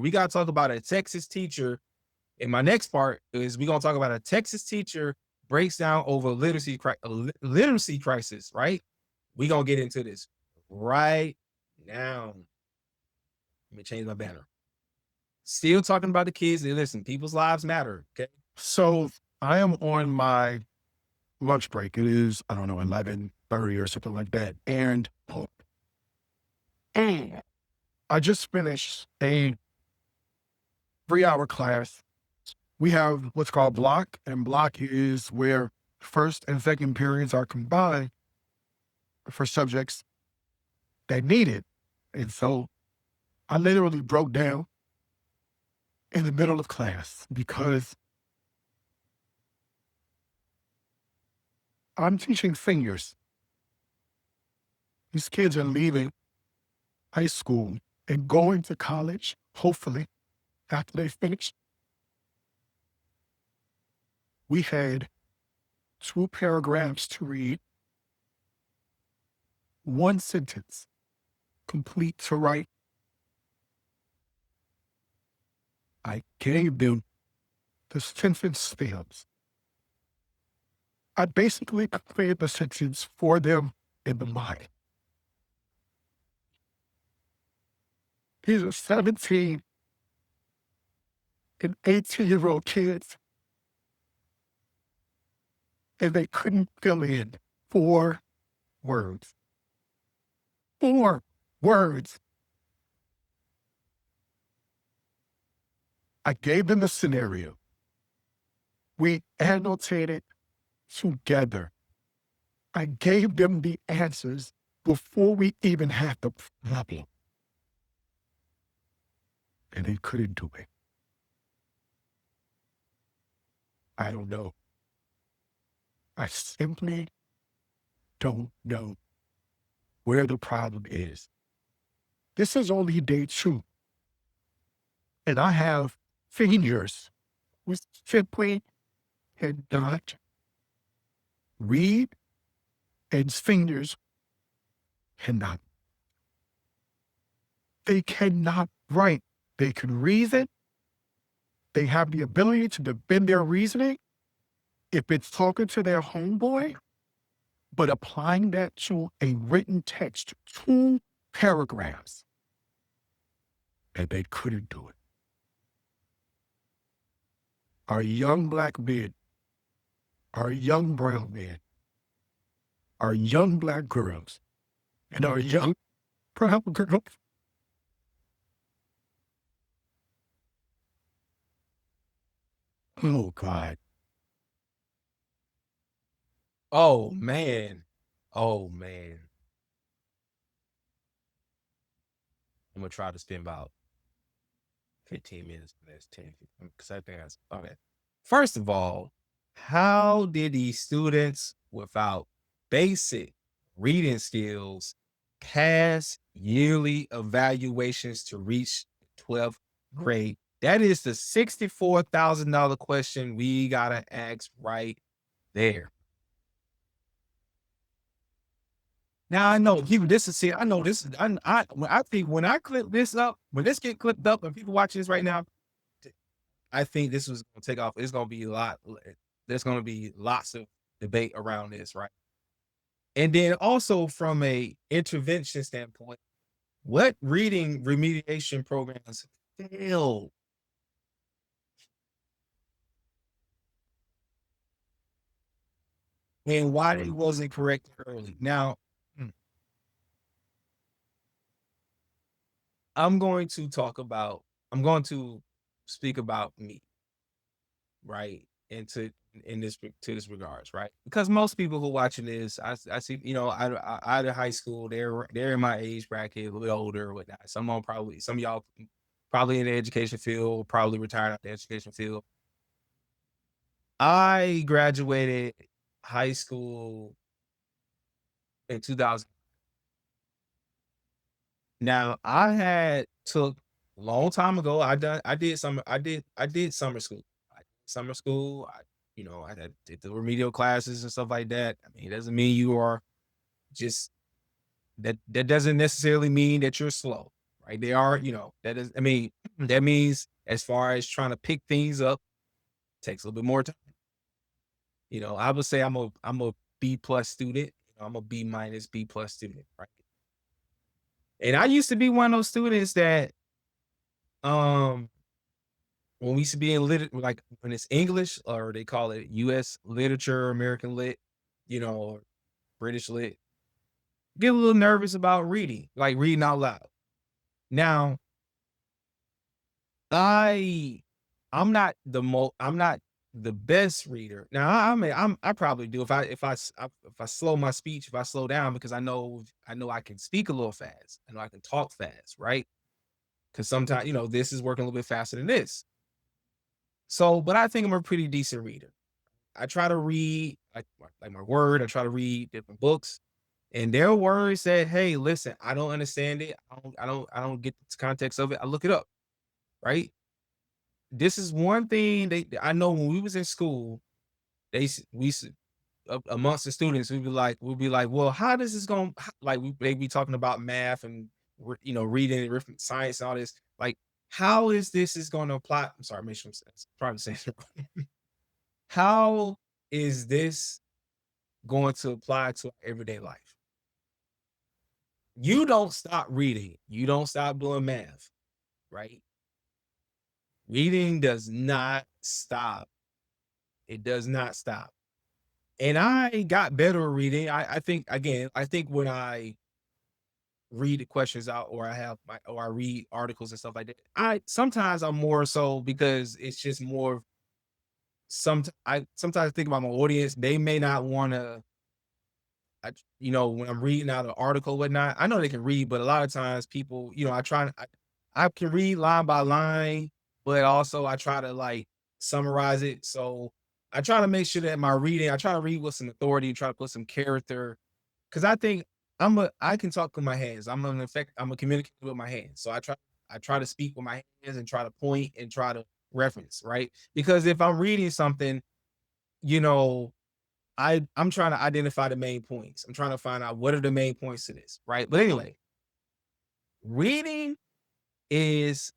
We got to talk about a Texas teacher. And my next part is we're gonna talk about a Texas teacher breaks down over literacy crisis. Right? We gonna get into this right now. Let me change my banner. Still talking about the kids. And listen, people's lives matter. Okay. So I am on my lunch break. It is, I don't know, 11:30 or something like that. And I just finished a 3-hour class. We have what's called block, and block is where first and second periods are combined for subjects that need it. And so I literally broke down in the middle of class because I'm teaching seniors. These kids are leaving high school and going to college, hopefully, after they finish. We had 2 paragraphs to read, 1 sentence complete to write. I gave them the sentence stems. I basically created the sentence for them in the mind. These are 17 and 18-year-old kids, and they couldn't fill in 4 words. 4 words. I gave them the scenario. We annotated together. I gave them the answers before we even had the problem. And they couldn't do it. I don't know. I simply don't know where the problem is. This is only day 2. And I have seniors who simply cannot read, and seniors cannot. They cannot write. They can reason. They have the ability to defend their reasoning if it's talking to their homeboy, but applying that to a written text, 2 paragraphs, and they couldn't do it. Our young black men, our young brown men, our young black girls, and our young brown girls. Oh, God. Oh man. Oh man. I'm gonna try to spend about 15 minutes for this 10, because I think that's okay. First of all, how did these students without basic reading skills pass yearly evaluations to reach 12th grade? That is the $64,000 question we gotta ask right there. Now I know people. This is see. I know this is. I think when I clip this up, when this get clipped up, and people watching this right now, I think this was gonna take off. It's gonna be a lot. There's gonna be lots of debate around this, right? And then also from a intervention standpoint, what reading remediation programs fail, and why they wasn't corrected early? Now, mm, I'm going to talk about. I'm going to speak about me, right? Into in this to this regards, right? Because most people who watching this, I see, out of high school, they're in my age bracket, a little older, or whatnot. Some of y'all probably in the education field, probably retired out the education field. I graduated high school in 2000. Now I had took a long time ago. I did summer school. Summer school. Did the remedial classes and stuff like that. I mean, it doesn't mean you are just that doesn't necessarily mean that you're slow, right? They are, that is, I mean, that means as far as trying to pick things up, takes a little bit more time. I would say I'm a B plus student. I'm a B minus B plus student, right? And I used to be one of those students that um when we used to be in like when it's English or they call it US literature, American lit, or British lit, get a little nervous about reading, like reading out loud. Now, I I'm not the best reader. Now I mean I probably do if I slow my speech, if I slow down because I know I can speak a little fast. I know I can talk fast, right? Because sometimes, this is working a little bit faster than this. So, but I think I'm a pretty decent reader. I try to read like my word. I try to read different books, and their words said, "Hey, listen, I don't understand it. I don't get the context of it. I look it up, right?" This is one thing I know when we was in school, we used to, amongst the students, we'd be like, well, how does this going like they be talking about math and reading and science and all this. Like, how is going to apply? I'm sorry, make sure I'm probably saying it wrong. How is this going to apply to everyday life? You don't stop reading. You don't stop doing math, right? Reading does not stop. It does not stop. And I got better at reading. I think when I read the questions out or I read articles and stuff like that, I sometimes I'm more so because it's just more I sometimes think about my audience. They may not want to when I'm reading out an article, whatnot, I know they can read, but a lot of times people, I can read line by line, but also I try to like summarize it. So I try to make sure that I try to read with some authority, try to put some character. Cause I think I can talk with my hands. I'm a communicator with my hands. So I try to speak with my hands and try to point and try to reference, right? Because if I'm reading something, you know, I'm trying to identify the main points. I'm trying to find out what are the main points to this, right? But anyway, reading is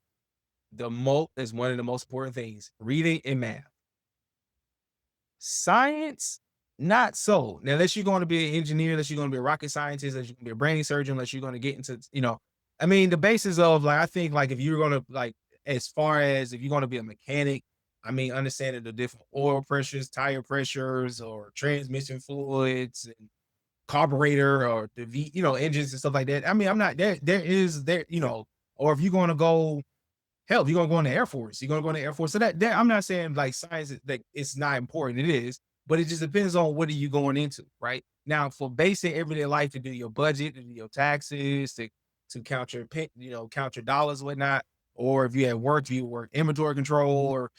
is one of the most important things. Reading and math. Science, not so. Now, unless you're going to be an engineer, unless you're going to be a rocket scientist, unless you're going to be a brain surgeon, unless you're going to get into, I mean, the basis of like, I think like if you're going to like, as far as if you're going to be a mechanic, I mean, understanding the different oil pressures, tire pressures, or transmission fluids and carburetor or the engines and stuff like that. I mean, I'm not or if you're going to go hell, if you're gonna go in the Air Force, you're gonna go in the Air Force. So that I'm not saying like science is like it's not important. It is, but it just depends on what are you going into, right? Now, for basic everyday life, to do your budget, to do your taxes, to count your count your dollars, whatnot, or if you at work, you work inventory control, or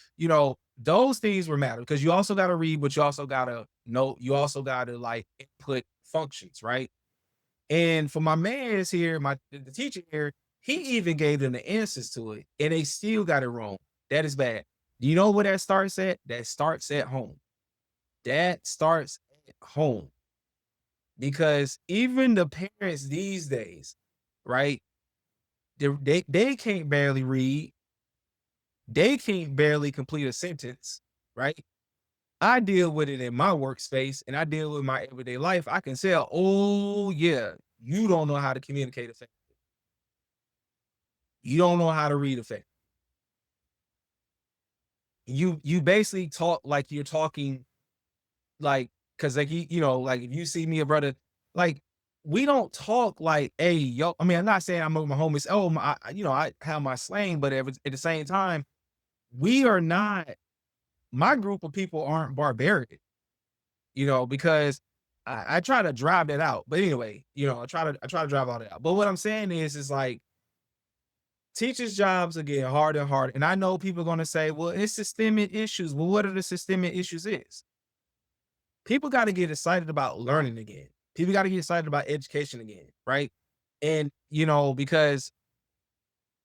those things will matter because you also got to read, but you also gotta know, you also gotta like input functions, right? And for my man's here, the teacher here, he even gave them the answers to it, and they still got it wrong. That is bad. Do you know where that starts at? That starts at home. That starts at home. Because even the parents these days, right? They can't barely read. They can't barely complete a sentence, right? I deal with it in my workspace and I deal with my everyday life. I can tell, oh yeah, you don't know how to communicate effectively. You don't know how to read effectively. You basically talk like you're talking like because like like if you see me a brother, like we don't talk like hey yo. I mean, I'm not saying I'm with my homies. Oh my, I have my slang, but at the same time, we are not. My group of people aren't barbaric, because I try to drive that out. But anyway, I try to drive all that out. But what I'm saying is like teachers' jobs are getting harder and harder. And I know people are going to say, well, it's systemic issues. Well, what are the systemic issues is? People got to get excited about learning again. People got to get excited about education again, right? And, because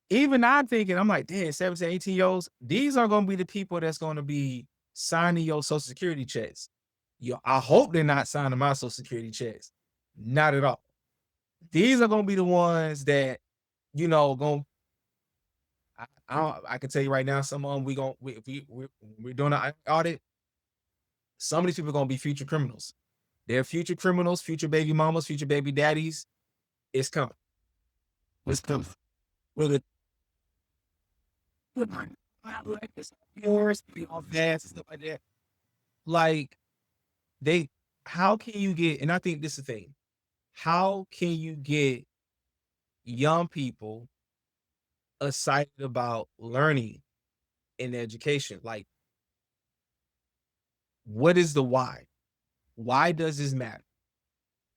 even I'm thinking, I'm like, damn, 17, 18 year olds, these are going to be the people that's going to be signing your social security checks. I hope they're not signing my social security checks. Not at all. These are going to be the ones that going I can tell you right now, some of them we going we if we're doing an audit, some of these people are gonna be future criminals. They're future criminals, future baby mamas, future baby daddies. It's coming. It's tough. Will it like this yours be all fast and stuff like that? Like they how can you get, and I think this is the thing, how can you get young people excited about learning in education? Like, what is the why? Why does this matter?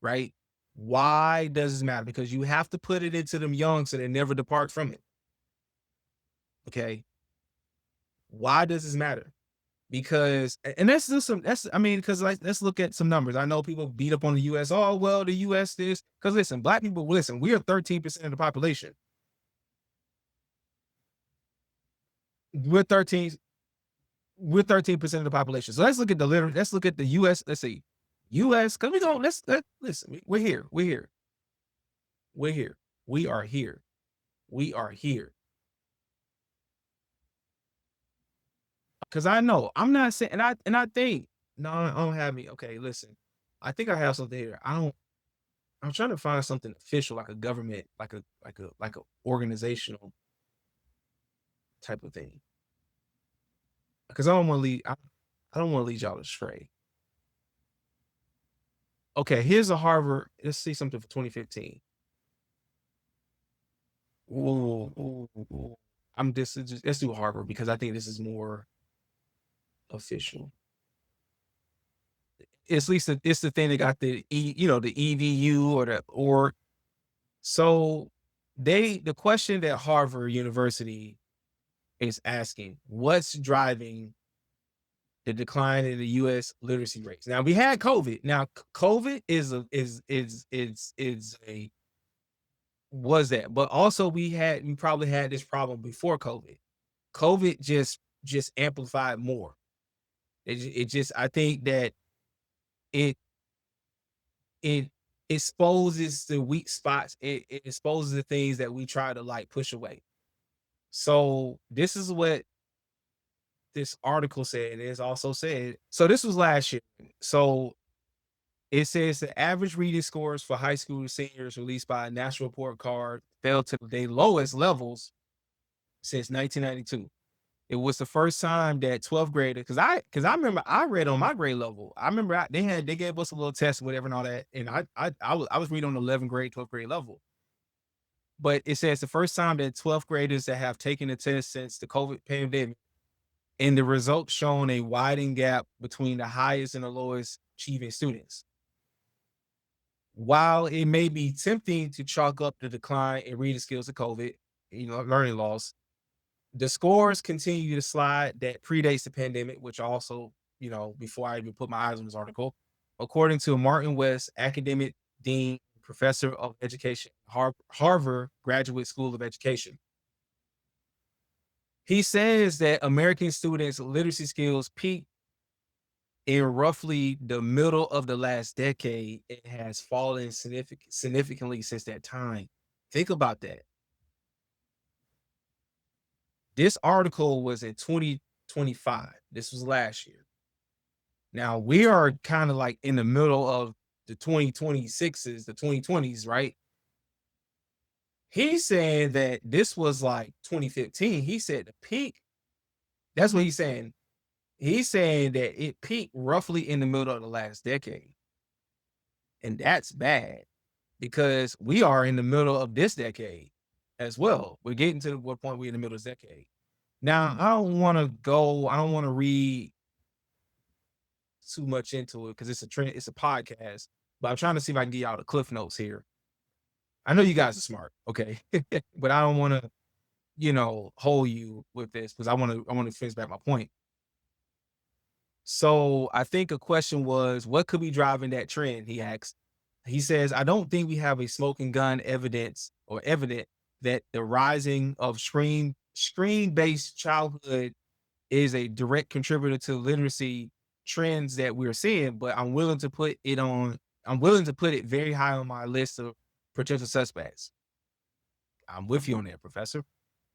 Right? Why does this matter? Because you have to put it into them young so they never depart from it. Okay. Why does this matter? Because and that's just some that's I mean, because like let's look at some numbers. I know people beat up on the US. Oh, well, the US this because listen, black people, listen, we are 13% of the population. We're 13, we're 13% of the population. So let's look at let's look at the US. Let's see. US, because we don't listen, we're here. We're here. We're here. We are here. We are here. Cause I know I'm not saying, and I think no, I don't have me. Okay, listen, I think I have something here. I don't. I'm trying to find something official, like a government, like a organizational type of thing. Because I don't want to lead. I don't want to lead y'all astray. Okay, here's a Harvard. Let's see something for 2015. Ooh, ooh, ooh. Let's do Harvard because I think this is more official. It's at least it's the thing that got the EVU or the or so the question that Harvard University is asking, what's driving the decline in the US literacy rates? Now we had COVID. Now COVID is a was that, but also we probably had this problem before COVID. COVID just amplified more. It just I think that it it exposes the weak spots. It exposes the things that we try to like push away. So this is what this article said. It's also said. So this was last year. So it says the average reading scores for high school seniors released by a national report card fell to their lowest levels since 1992. It was the first time that 12th grader, because I remember I read on my grade level. I remember they gave us a little test, whatever, and all that, and I was reading on the 11th grade, 12th grade level. But it says the first time that 12th graders that have taken the test since the COVID pandemic, and the results showing a widening gap between the highest and the lowest achieving students. While it may be tempting to chalk up the decline in reading skills of COVID, learning loss, the scores continue to slide that predates the pandemic, which also, before I even put my eyes on this article, according to Martin West, academic dean, professor of education, Harvard Graduate School of Education. He says that American students' literacy skills peaked in roughly the middle of the last decade. It has fallen significantly since that time. Think about that. This article was in 2025. This was last year. Now we are kind of like in the middle of the 2026s, the 2020s, right? He's saying that this was like 2015. He said the peak. That's what he's saying. He's saying that it peaked roughly in the middle of the last decade. And that's bad because we are in the middle of this decade as well. We're getting to what point we're in the middle of this decade. Now, I don't want to read too much into it because it's a podcast, but I'm trying to see if I can get y'all the cliff notes here. I know you guys are smart, okay? But I don't want to, hold you with this because I want to finish back my point. So I think a question was, what could be driving that trend? He asked. He says, I don't think we have a smoking gun evident that the rising of screen-based childhood is a direct contributor to literacy trends that we're seeing, but I'm willing to put it very high on my list of potential suspects. I'm with you on that, professor.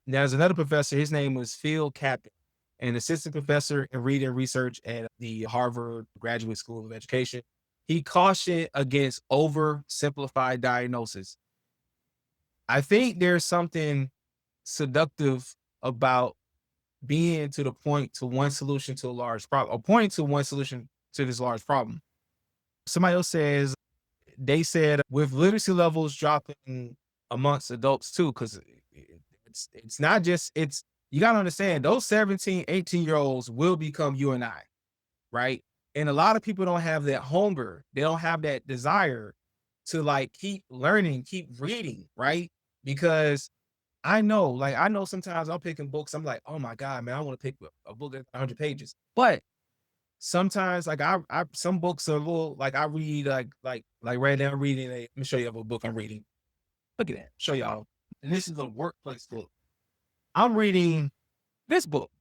There's another professor, his name was Phil Captain, an assistant professor in reading and research at the Harvard Graduate School of Education. He cautioned against oversimplified diagnosis. I think there's something seductive about being to the point to one solution to a large problem, or pointing to one solution to this large problem. Somebody else says, they said with literacy levels dropping amongst adults too, because it's not just it's you gotta understand those 17, 18-year olds will become you and I, right? And a lot of people don't have that hunger, they don't have that desire to like keep learning, keep reading, right? Because I know sometimes I'm picking books, I'm like, oh my God, man, I want to pick a book at 100 pages. But sometimes like I some books are a little like I read like right now I'm reading let me show you a book I'm reading. Look at that. Show y'all. And this is a workplace book. I'm reading this book.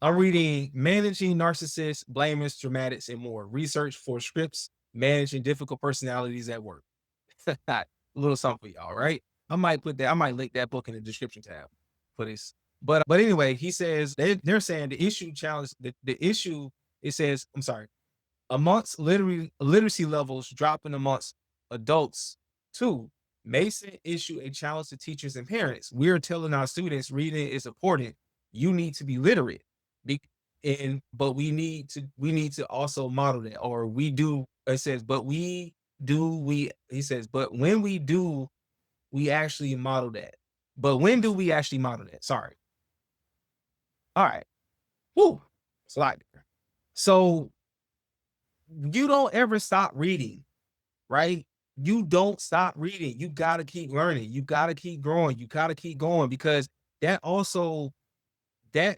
I'm reading Managing Narcissists, Blamers, Dramatics, and More. Research for scripts, managing difficult personalities at work. A little something for y'all, right? I might link that book in the description tab for this. But anyway, he says they're saying the issue challenge the issue, it says, I'm sorry, amongst literacy levels dropping amongst adults too. Mason issue a challenge to teachers and parents. We're telling our students reading is important. You need to be literate. Be, and but we need to also model that. Or we do, it says, but we do we he says, but when we do, we actually model that. But when do we actually model that? Sorry. All right. Woo. It's a lot there. So you don't ever stop reading, right? You don't stop reading. You got to keep learning. You got to keep growing. You got to keep going because that also that's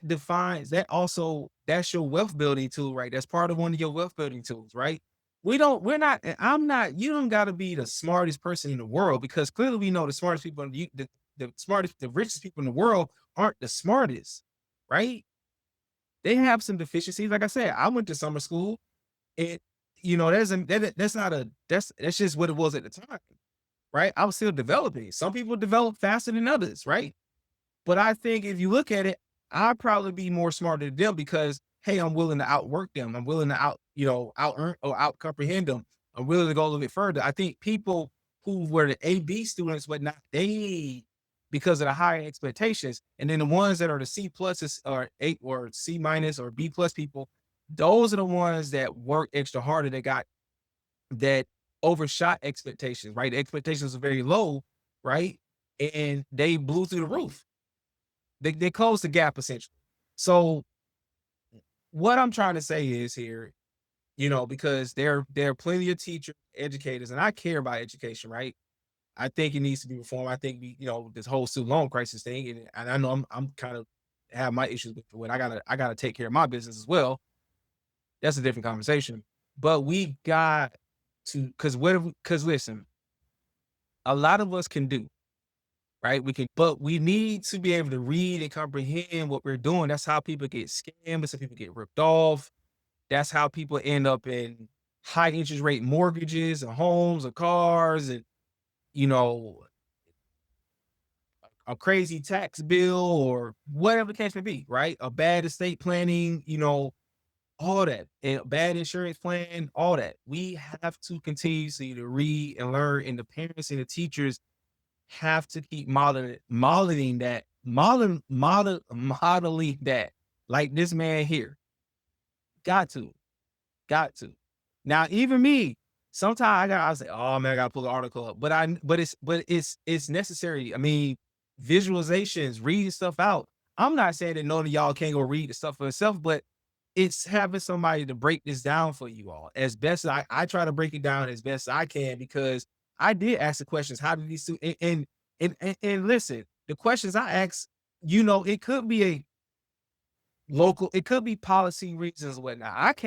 your wealth building tool, right? That's part of one of your wealth building tools, right? We're not, I'm not, you don't got to be the smartest person in the world because clearly we know the smartest people, the smartest, the richest people in the world aren't the smartest, right? They have some deficiencies. Like I said, I went to summer school. It, that's not that's just what it was at the time, right? I was still developing. Some people develop faster than others, right? But I think if you look at it, I'd probably be more smarter than them because hey, I'm willing to outwork them. I'm willing to out earn or out comprehend them. I'm willing to go a little bit further. I think people who were the AB students, but not they because of the higher expectations, and then the ones that are the C pluses or A or C minus or B plus people, those are the ones that work extra harder. That overshot expectations, right? The expectations are very low, right? And they blew through the roof. They closed the gap essentially. So what I'm trying to say is here, because there are plenty of teachers, educators, and I care about education, right? I think it needs to be reformed. I think this whole student loan crisis thing, and I know I'm kind of have my issues with it. I gotta take care of my business as well. That's a different conversation. But we got to because listen, a lot of us can do, right? We can, but we need to be able to read and comprehend what we're doing. That's how people get scammed. That's how people get ripped off. That's how people end up in high interest rate mortgages and homes and cars and, you know, a crazy tax bill or whatever the case may be, right? A bad estate planning, all that, and bad insurance plan, all that. We have to continuously to read and learn, and the parents and the teachers have to keep modeling that, like this man here. Got to. Got to. Now, even me, sometimes I say, "Oh man, I gotta pull the article up," but it's necessary. I mean, visualizations, reading stuff out. I'm not saying that none of y'all can't go read the stuff for itself, but it's having somebody to break this down for you all as best as I try to break it down as best I can because I did ask the questions. How did these two and listen, the questions I asked, it could be a local, it could be policy reasons and whatnot.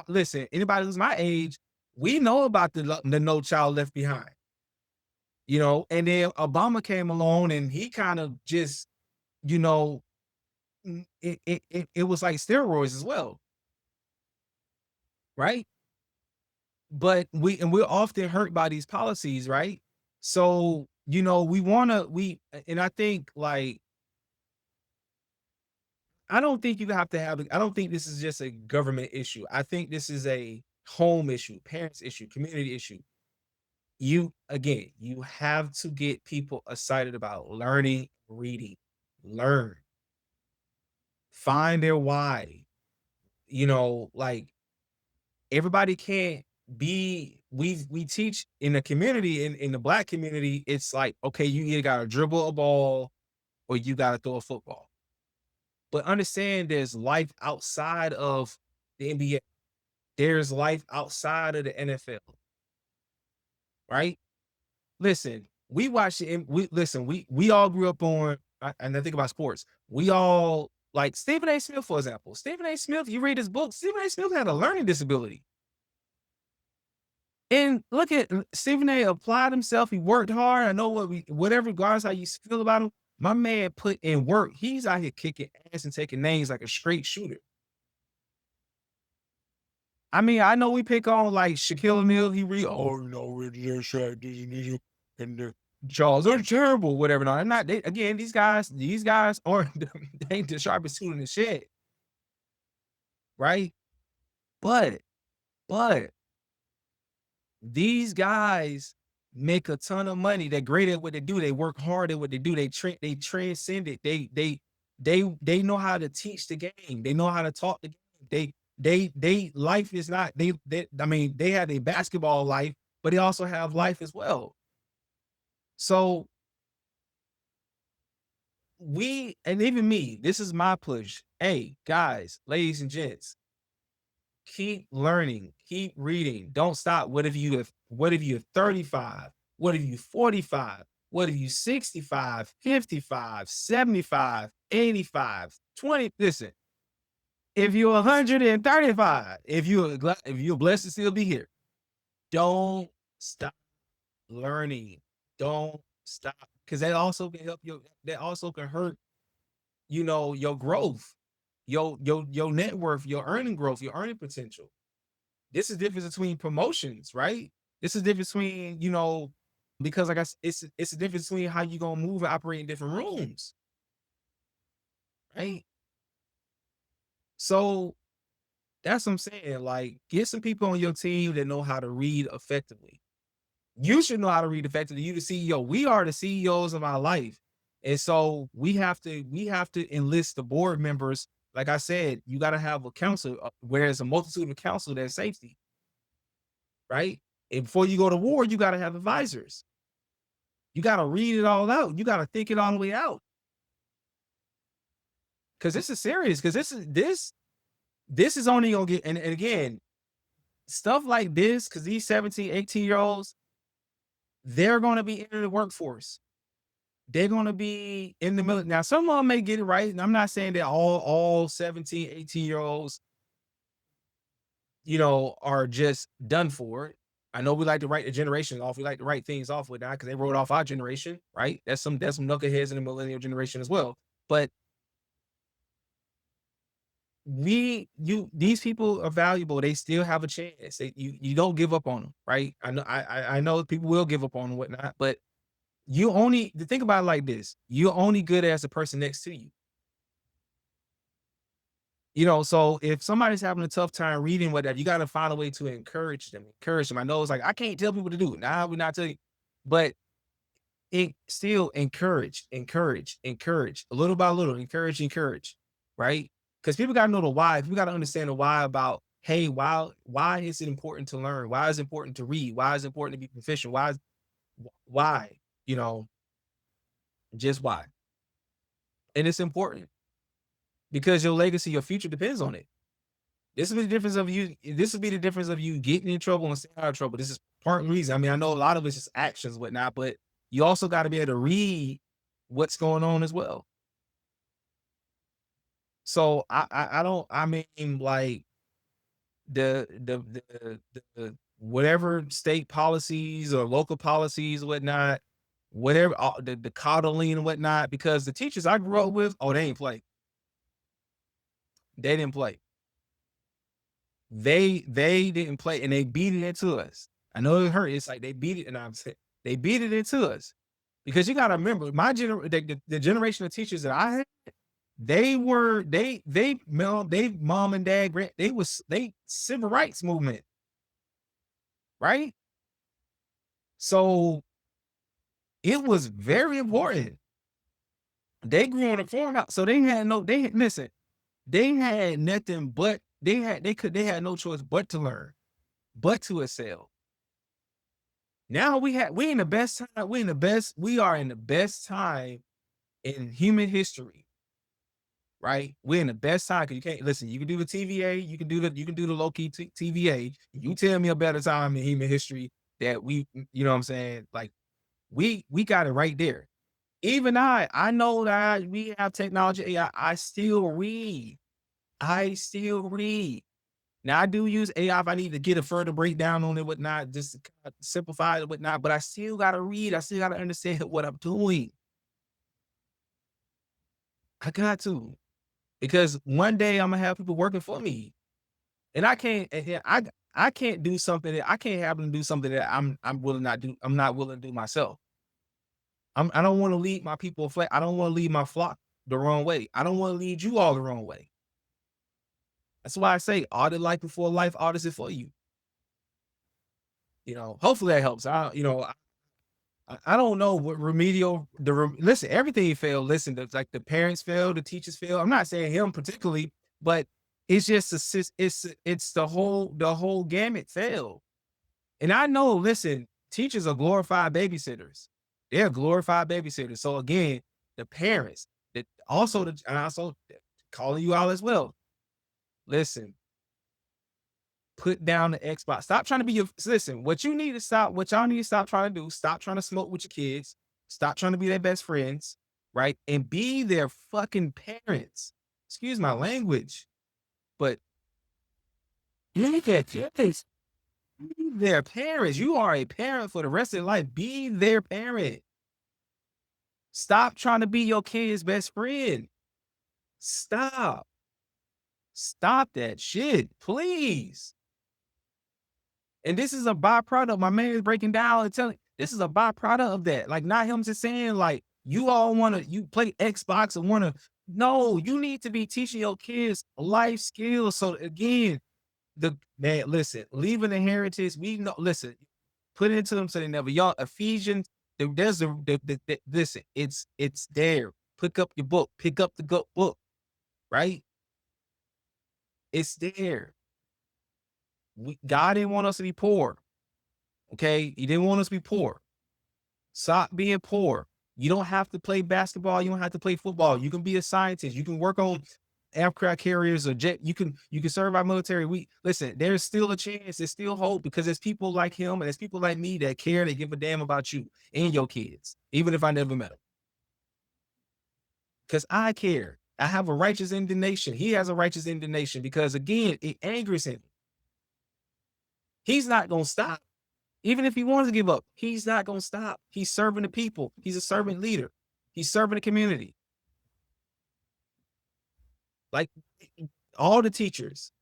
Listen, anybody who's my age, we know about the No Child Left Behind, and then Obama came along and he kind of just, you know, it was like steroids as well, right? But we're often hurt by these policies, right? So we wanna we and I think like I don't think you have to have I don't think this is just a government issue. I think this is a home issue, parents issue, community issue. You have to get people excited about learning, reading, learn, find their why. Like everybody can't be we teach in the community in the black community, it's like, okay, you either gotta dribble a ball or you gotta throw a football. But understand there's life outside of the NBA. There's life outside of the NFL, right? Listen, we watch it. We listen. We all grew up on, and I think about sports. We all like Stephen A. Smith, for example. Stephen A. Smith. You read his book. Stephen A. Smith had a learning disability, and look at Stephen A. applied himself. He worked hard. I know whatever regardless how you feel about him. My man put in work. He's out here kicking ass and taking names like a straight shooter. I mean, I know we pick on like Shaquille O'Neal. He read, oh no, it's just and the Jaws are terrible, whatever. No, they're not. They, again, these guys aren't they ain't the sharpest tool in the shed, right? But but these guys make a ton of money. They're great at what they do. They work hard at what they do. They transcend it. They know how to teach the game. They know how to talk the game. They life is not they I mean they have a basketball life, but they also have life as well. So we and even me, this is my push. Hey, guys, ladies and gents, keep learning, keep reading. Don't stop. What if you're 35? What if you 45? What if you 65, 55, 75, 85, 20? Listen, if you're 135, if you're blessed to still be here, don't stop learning. Don't stop. Because that also can help you, that also can hurt, your growth, your net worth, your earning growth, your earning potential. This is the difference between promotions, right? This is the difference between, because like it's the difference between how you gonna move and operate in different rooms, right? So that's what I'm saying. Like, get some people on your team that know how to read effectively. You should know how to read effectively. You the CEO. We are the CEOs of our life. And so we have to enlist the board members. Like I said, you got to have a council, where there's a multitude of council, there's safety, right? And before you go to war, you got to have advisors. You got to read it all out. You got to think it all the way out. Cause this is serious. Cause this is only gonna get, and again, stuff like this, cause these 17, 18-year-olds, they're gonna be in the workforce. They're gonna be in the middle. Now, some of them may get it right. And I'm not saying that all 17, 18-year-olds, are just done for. I know we like to write the generation off. We like to write things off with that because they wrote off our generation, right? That's some knuckleheads in the millennial generation as well. But these people are valuable. They still have a chance. You don't give up on them, right? I know people will give up on them, whatnot, but you only to think about it like this: you're only good as the person next to you. So if somebody's having a tough time reading, whatever, you got to find a way to encourage them. Encourage them. I know it's like I can't tell people to do it. Nah, we're not telling you, but it still encourage, little by little, encourage, right? Because people got to know the why. People got to understand the why about, hey, why is it important to learn? Why is it important to read? Why is it important to be proficient? Why? You know, just why? And it's important because your legacy, your future depends on it. This will be the difference of you. This will be the difference of you getting in trouble and staying out of trouble. This is part of the reason. I mean, I know a lot of it's just actions, whatnot, but you also got to be able to read what's going on as well. So I don't. I mean, like the whatever state policies or local policies, whatnot, whatever the coddling and whatnot. Because the teachers I grew up with, oh, they ain't play. They didn't play. They didn't play, and they beat it into us. I know it hurt. It's like they beat it, and I'm saying they beat it into us because you gotta remember the generation of teachers that I had, they were they mom and dad they civil rights movement, right? So it was very important. They grew on a farmhouse, so listen, they had nothing but they had no choice but to learn, but to excel. Now we in the best time, we are in the best time in human history, right? We're in the best time because you can't listen, you can do the TVA, you can do the low key TVA. You tell me a better time in human history that you know what I'm saying? Like we got it right there. Even I know that we have technology, AI, I still read. I still read. Now I do use AI if I need to get a further breakdown on it, whatnot, just to kinda simplify it, whatnot, but I still gotta read. I still gotta understand what I'm doing. I got to. Because one day I'm gonna have people working for me. And I can't and yeah, I can't do something that I can't have them do something that I'm not willing to do myself. I don't want to lead my people I don't want to lead my flock the wrong way. I don't want to lead you all the wrong way. That's why I say audit life before life audits it for you. You know, hopefully that helps. I don't know what listen, everything failed. Listen, like the parents failed, the teachers failed. I'm not saying him particularly, but it's just it's the whole gamut failed. And I know, listen, teachers are glorified babysitters. They're glorified babysitters. So again, the parents that also and also calling you out as well. Listen, put down the Xbox. Stop trying to be your listen. What y'all need to stop trying to do, stop trying to smoke with your kids, stop trying to be their best friends, right? And be their fucking parents. Excuse my language, but look at your face. Be their parents. You are a parent for the rest of their life. Be their parent. Stop trying to be your kid's best friend. Stop. Stop that shit, please. And this is a byproduct. My man is breaking down and telling this is a byproduct of that. Like, not him just saying, like, you all you play Xbox and wanna no, you need to be teaching your kids life skills. So again, the man, listen, leaving the heritage, we know, listen, put it into them so they never y'all Ephesians, there's listen, it's there. Pick up your book, pick up the book, right? It's there. God didn't want us to be poor. Okay. He didn't want us to be poor. Stop being poor. You don't have to play basketball. You don't have to play football. You can be a scientist. You can work on aircraft carriers or jet. You can serve our military. We listen, there's still a chance. There's still hope because there's people like him and there's people like me that care, that give a damn about you and your kids, even if I never met them. Because I care. I have a righteous indignation. He has a righteous indignation because again, it angers him. He's not gonna stop. Even if he wants to give up, he's not going to stop. He's serving the people. He's a servant leader. He's serving the community. Like all the teachers,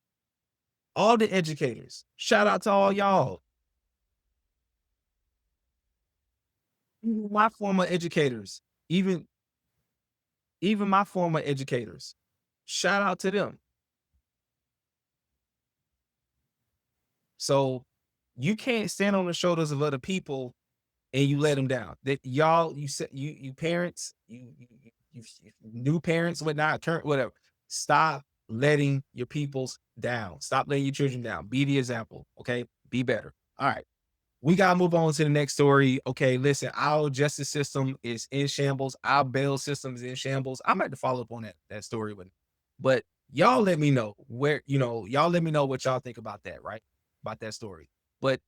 all the educators. Shout out to all y'all. My former educators, even my former educators. Shout out to them. So you can't stand on the shoulders of other people and you let them down. That y'all, you said you parents, you new parents, whatnot, current whatever. Stop letting your peoples down. Stop letting your children down. Be the example. Okay, be better. All right, we gotta move on to the next story. Okay, listen, our justice system is in shambles. Our bail system is in shambles. I'm about to follow up on that story with, but y'all let me know y'all let me know what y'all think about that, right? About that story. But